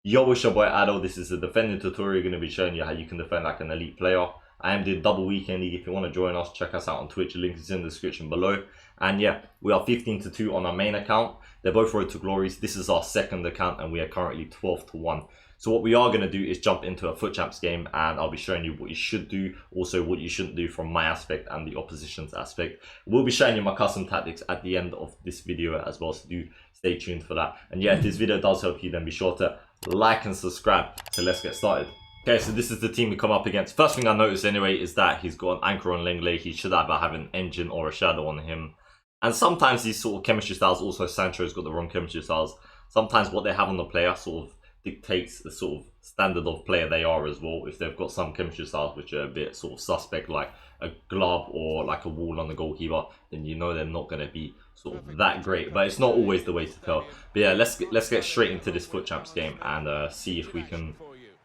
Yo, it's your boy Ado. This is a defending tutorial. Going to be showing you how you can defend like an elite player. I am doing double weekend league. If you want to join us, check us out on Twitch. The link is in the description below. And yeah, we are 15-2 on our main account. They're both road to glories. This is our second account and we are currently 12-1. So what we are going to do is jump into a foot champs game, and I'll be showing you what you should do, also what you shouldn't do from my aspect and the opposition's aspect. We'll be showing you my custom tactics at the end of this video as well, so do stay tuned for that. And yeah, if this video does help you, then be sure to like and subscribe. So let's get started. Okay, so this is the team we come up against. First thing I noticed anyway is that he's got an anchor on Lenglet. He should either have an engine or a shadow on him. And sometimes these sort of chemistry styles, also Sancho's got the wrong chemistry styles. Sometimes what they have on the player sort of dictates the sort of standard of player they are as well. If they've got some chemistry styles which are a bit sort of suspect, like a glove or like a wall on the goalkeeper, then you know they're not going to be sort of that great. But it's not always the way to tell. But yeah, let's get straight into this foot champs game and see if we can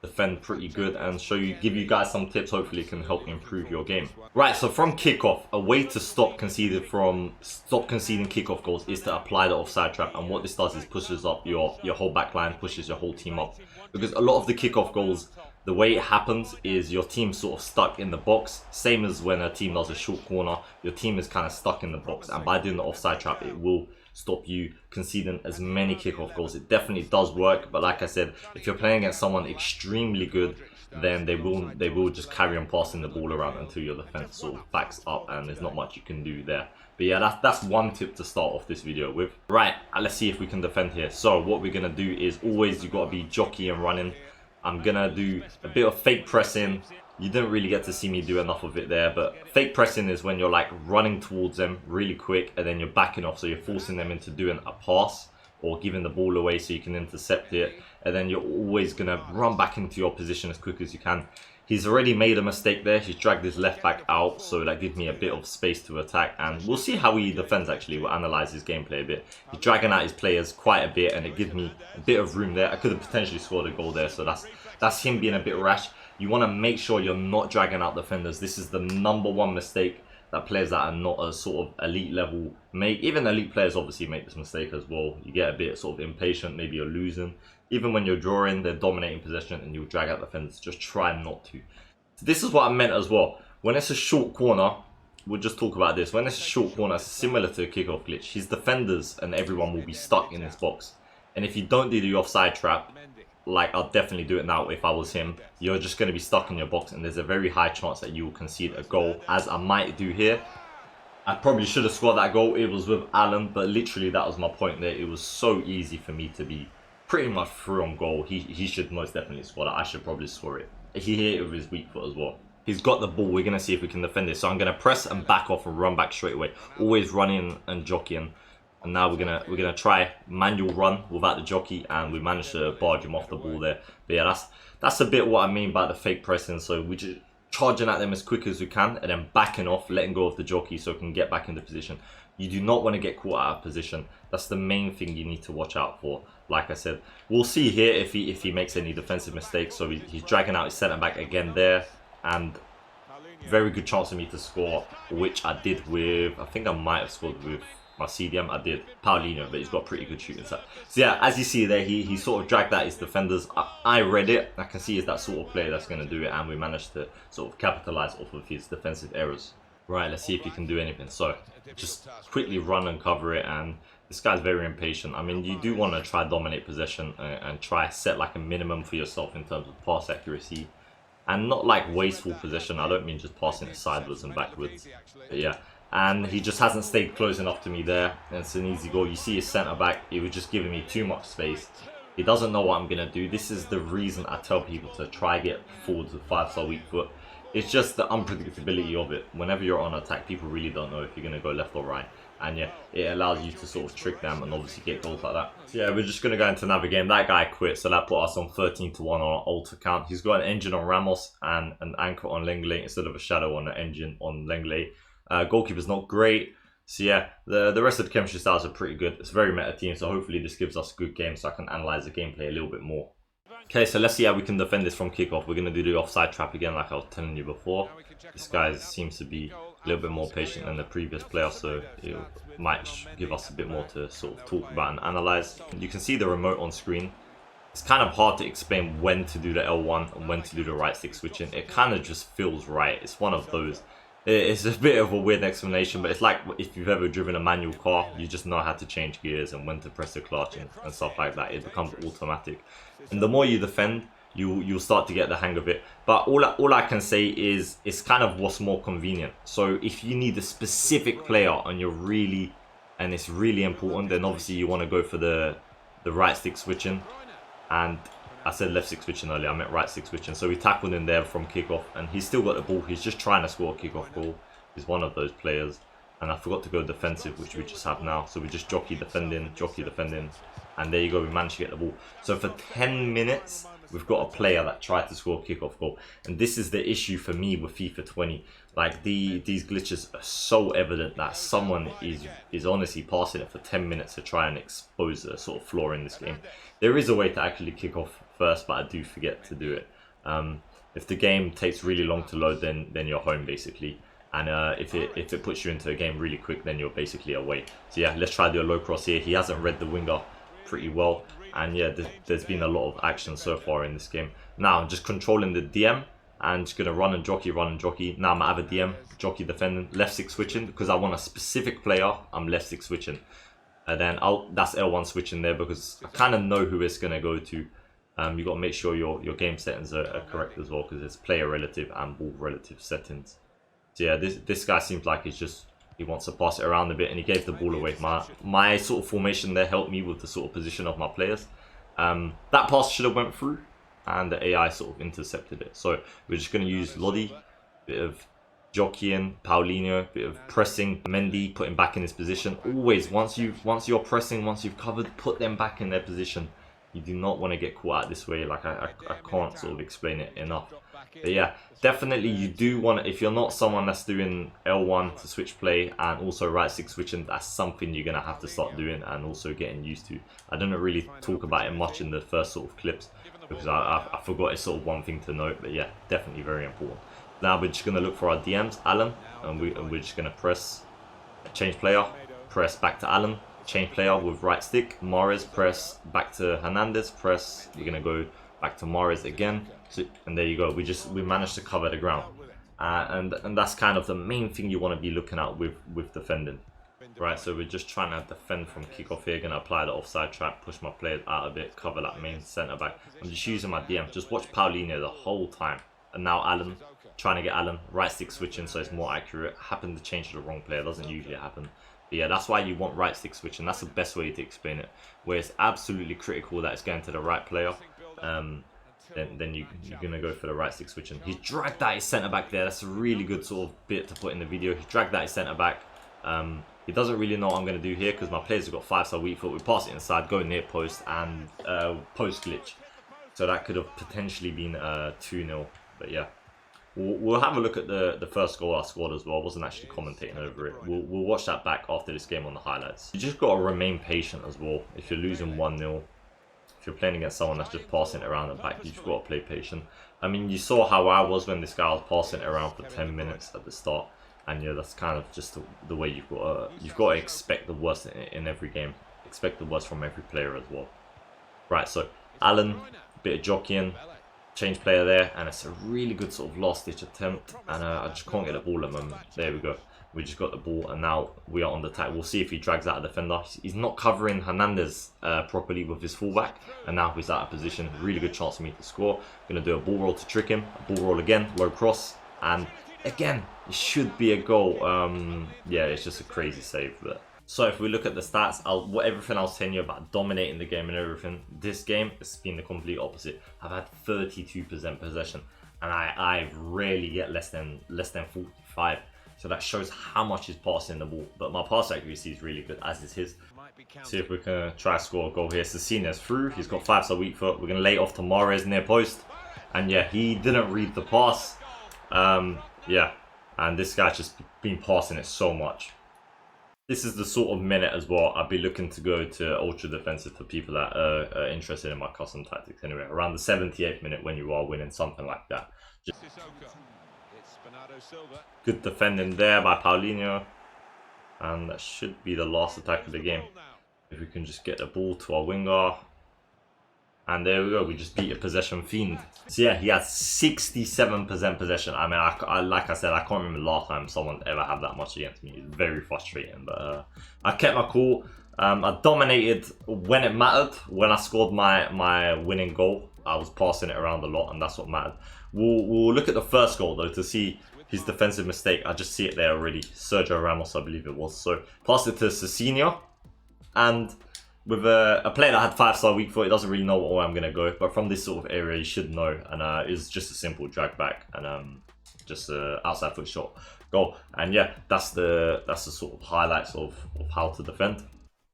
defend pretty good and give you guys some tips. Hopefully it can help improve your game. Right, so from kickoff, a way to stop conceding kickoff goals is to apply the offside trap. And what this does is pushes up your whole back line, pushes your whole team up, because a lot of the kickoff goals, the way it happens is your team's sort of stuck in the box. Same as when a team does a short corner, your team is kind of stuck in the box, and by doing the offside trap it will stop you conceding as many kickoff goals. It definitely does work, but like I said, if you're playing against someone extremely good, then they will just carry on passing the ball around until your defense sort of backs up, and there's not much you can do there. But yeah, that's one tip to start off this video with. Right, let's see if we can defend here. So what we're gonna do is always, you gotta be jockey and running. I'm gonna do a bit of fake pressing. You didn't really get to see me do enough of it there, but fake pressing is when you're like running towards them really quick and then you're backing off, so you're forcing them into doing a pass or giving the ball away so you can intercept it, and then you're always gonna run back into your position as quick as you can. He's already made a mistake there. He's dragged his left back out, so that gives me a bit of space to attack, and we'll see how he defends actually. We'll analyze his gameplay a bit. He's dragging out his players quite a bit and it gives me a bit of room there. I could have potentially scored a goal there, so that's him being a bit rash. You want to make sure you're not dragging out defenders. This is the #1 mistake that players that are not a sort of elite level make. Even elite players obviously make this mistake as well. You get a bit sort of impatient, maybe you're losing. Even when you're drawing, they're dominating possession and you'll drag out defenders. Just try not to. So this is what I meant as well. When it's a short corner, we'll just talk about this. When it's a short corner, similar to a kickoff glitch, his defenders and everyone will be stuck in this box. And if you don't do the offside trap, like I'll definitely do it now if I was him, you're just going to be stuck in your box and there's a very high chance that you will concede a goal, as I might do here. I probably should have scored that goal. It was with Alan, but literally that was my point there. It was so easy for me to be pretty much through on goal. He should most definitely score that. I should probably score it. He hit it with his weak foot as well. He's got the ball. We're going to see if we can defend this. So I'm going to press and back off and run back straight away. Always running and jockeying. And now we're gonna try manual run without the jockey, and we managed to barge him off the ball there. But yeah, that's a bit what I mean by the fake pressing. So we're just charging at them as quick as we can and then backing off, letting go of the jockey so we can get back into position. You do not want to get caught out of position. That's the main thing you need to watch out for. Like I said, we'll see here if he makes any defensive mistakes. So he's dragging out his centre back again there, and very good chance for me to score, which I did with, I think I might have scored with my CDM. I did Paulinho, but he's got pretty good shooting side. So yeah, as you see there, he sort of dragged out his defenders. I read it. I can see he's that sort of player that's going to do it, and we managed to sort of capitalize off of his defensive errors. Right, let's see if he can do anything. So just quickly run and cover it, and this guy's very impatient. I mean, you do want to try dominate possession and try set like a minimum for yourself in terms of pass accuracy, and not like wasteful possession. I don't mean just passing it sideways and backwards, but yeah. And he just hasn't stayed close enough to me there. And it's an easy goal. You see his centre back, he was just giving me too much space. He doesn't know what I'm going to do. This is the reason I tell people to try get forwards with 5-star weak foot. It's just the unpredictability of it. Whenever you're on attack, people really don't know if you're going to go left or right. And yeah, it allows you to sort of trick them and obviously get goals like that. So yeah, we're just going to go into another game. That guy quit, so that put us on 13-1 on our alt account. He's got an engine on Ramos and an anchor on Lenglet instead of a shadow on the engine on Lenglet. Goalkeeper's not great. So yeah, the rest of the chemistry styles are pretty good. It's a very meta team, so hopefully this gives us a good game so I can analyze the gameplay a little bit more. Okay, so let's see how we can defend this from kickoff. We're going to do the offside trap again like I was telling you before. This guy seems to be a little bit more patient than the previous player, so it might give us a bit more to sort of talk about and analyze. You can see the remote on screen. it's kind of hard to explain when to do the L1 and when to do the right stick switching. It kind of just feels right. It's one of those. It's a bit of a weird explanation, but it's like if you've ever driven a manual car, you just know how to change gears and when to press the clutch and stuff like that. It becomes automatic. And the more you defend, you'll start to get the hang of it. But all I can say is it's kind of what's more convenient. So if you need a specific player and it's really important, then obviously you want to go for the right stick switching. And I said left stick switching earlier, I meant right stick switching. So we tackled him there from kickoff, and he's still got the ball. He's just trying to score a kickoff goal. He's one of those players. And I forgot to go defensive, which we just have now. So we just jockey defending, and there you go, we managed to get the ball. So for 10 minutes, we've got a player that tried to score a kickoff goal. And this is the issue for me with FIFA 20. Like these glitches are so evident that someone is honestly passing it for 10 minutes to try and expose the sort of flaw in this game. There is a way to actually kick off first, but I do forget to do it. If the game takes really long to load, then you're home basically. And if it puts you into a game really quick, then you're basically away. So yeah, let's try to do a low cross here. He hasn't read the winger pretty well. And yeah, there's been a lot of action so far in this game. Now I'm just controlling the DM and just going to run and jockey. Now I'm out of a DM, jockey defending, left stick switching because I want a specific player. I'm left stick switching. And then that's L1 switching there because I kind of know who it's going to go to. You got to make sure your game settings are correct as well because it's player relative and ball relative settings. So yeah, this guy seems like he wants to pass it around a bit and he gave the ball away. My sort of formation there helped me with the sort of position of my players. That pass should have went through and the AI sort of intercepted it. So we're just going to use Lodi, bit of jockeying, Paulinho, bit of pressing, Mendy, put him back in his position. Always, once you're pressing, once you've covered, put them back in their position. You do not want to get caught out this way. Like I can't sort of explain it enough. But yeah, definitely you do want to, if you're not someone that's doing L1 to switch play and also right stick switching, that's something you're going to have to start doing and also getting used to. I didn't really talk about it much in the first sort of clips because I forgot it's sort of one thing to note, but yeah, definitely very important. Now we're just going to look for our DMs, Alan, and we're just going to press change player, press back to Alan, change player with right stick, Mahrez, press back to Hernandez, press, you're going to go back to Mahrez again, so, and there you go, we managed to cover the ground. And that's kind of the main thing you want to be looking at with defending. Right, so we're just trying to defend from kickoff here, going to apply the offside trap, push my players out a bit, cover that main centre back. I'm just using my DM, just watch Paulinho the whole time. And now Alan, trying to get Alan, right stick switching so it's more accurate. Happened to change to the wrong player, doesn't usually happen. But yeah, that's why you want right stick switching, that's the best way to explain it. Where it's absolutely critical that it's going to the right player. Then you're going to go for the right stick switching. He dragged that his centre back there, that's a really good sort of bit to put in the video. He dragged that his centre back. He doesn't really know what I'm going to do here because my players have got 5-star weak foot. We pass it inside, go near post and post glitch. So that could have potentially been 2-0. But yeah, we'll have a look at the first goal I scored as well. I wasn't actually commentating over it. We'll watch that back after this game on the highlights. You just got to remain patient as well. If you're losing 1-0, if you're playing against someone that's just passing it around the back, you've got to play patient. I mean, you saw how I was when this guy was passing it around for 10 minutes at the start. And yeah, that's kind of just the way you've got to expect the worst in every game. Expect the worst from every player as well. Right, so Alan, bit of jockeying, change player there, and it's a really good sort of last ditch attempt. And I just can't get the ball at the moment. There we go. We just got the ball, and now we are on the attack. We'll see if he drags out a defender. He's not covering Hernandez properly with his fullback, and now he's out of position. Really good chance for me to score. Gonna do a ball roll to trick him. A ball roll again, low cross, and again, it should be a goal. Yeah, it's just a crazy save. But so if we look at the stats, everything I was telling you about dominating the game and everything, this game has been the complete opposite. I've had 32% possession, and I rarely get less than 45. So that shows how much he's passing the ball. But my pass accuracy is really good, as is his. See if we can try to score a goal here. Sessina's through. He's got 5-star weak foot. We're going to lay it off to Mahrez near post. And yeah, he didn't read the pass. Yeah, and this guy's just been passing it so much. This is the sort of minute as well I'd be looking to go to ultra defensive for people that are interested in my custom tactics anyway. Around the 78th minute when you are winning, something like that. Just good defending there by Paulinho. And that should be the last attack of the game. If we can just get the ball to our winger. And there we go, we just beat a possession fiend. So yeah, he had 67% possession. I mean, like I said, I can't remember the last time someone ever had that much against me. It's very frustrating, but I kept my cool. I dominated when it mattered. When I scored my winning goal, I was passing it around a lot, and that's what mattered. We'll look at the first goal, though, to see his defensive mistake. I just see it there already. Sergio Ramos, I believe it was. So, passed it to Cecina, and with a player that had 5-star weak foot, it doesn't really know what way I'm going to go. But from this sort of area, you should know. And it's just a simple drag back and just a outside foot shot goal. And yeah, that's the sort of highlights of how to defend.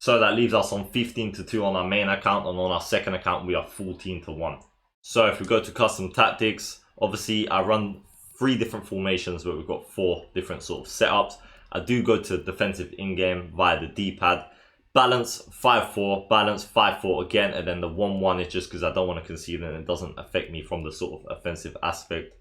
So that leaves us on 15-2 on our main account, and on our second account we are 14-1. So if we go to custom tactics, obviously I run 3 different formations, but we've got 4 different sort of setups. I do go to defensive in-game via the D-pad. Balance 5-4, balance 5-4 again, and then the 1-1 is just because I don't want to concede and it doesn't affect me from the sort of offensive aspect.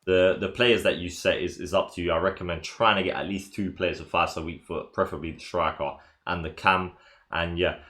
The players that you set is up to you. I recommend trying to get at least 2 players with 5-star weak foot, preferably the striker and the cam. And yeah,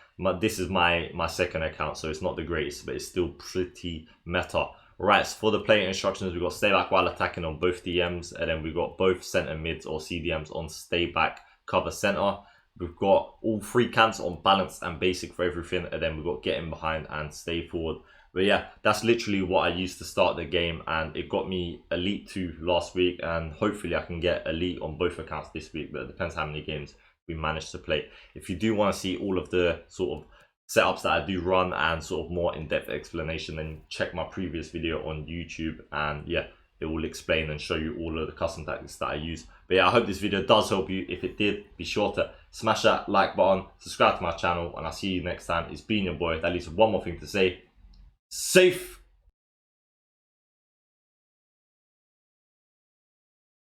this is my second account, so it's not the greatest, but it's still pretty meta. Right, so for the player instructions, we've got stay back while attacking on both DMs, and then we've got both center mids or CDMs on stay back, cover center. We've got all 3 cams on balance and basic for everything, and then we've got get in behind and stay forward. But yeah, that's literally what I used to start the game, and it got me Elite 2 last week, and hopefully I can get Elite on both accounts this week, but it depends how many games we manage to play. If you do want to see all of the sort of setups that I do run and sort of more in-depth explanation, then check my previous video on YouTube, and yeah, it will explain and show you all of the custom tactics that I use. But yeah, I hope this video does help you. If it did, be sure to smash that like button, subscribe to my channel, and I'll see you next time. It's been your boy. That leaves one more thing to say. Safe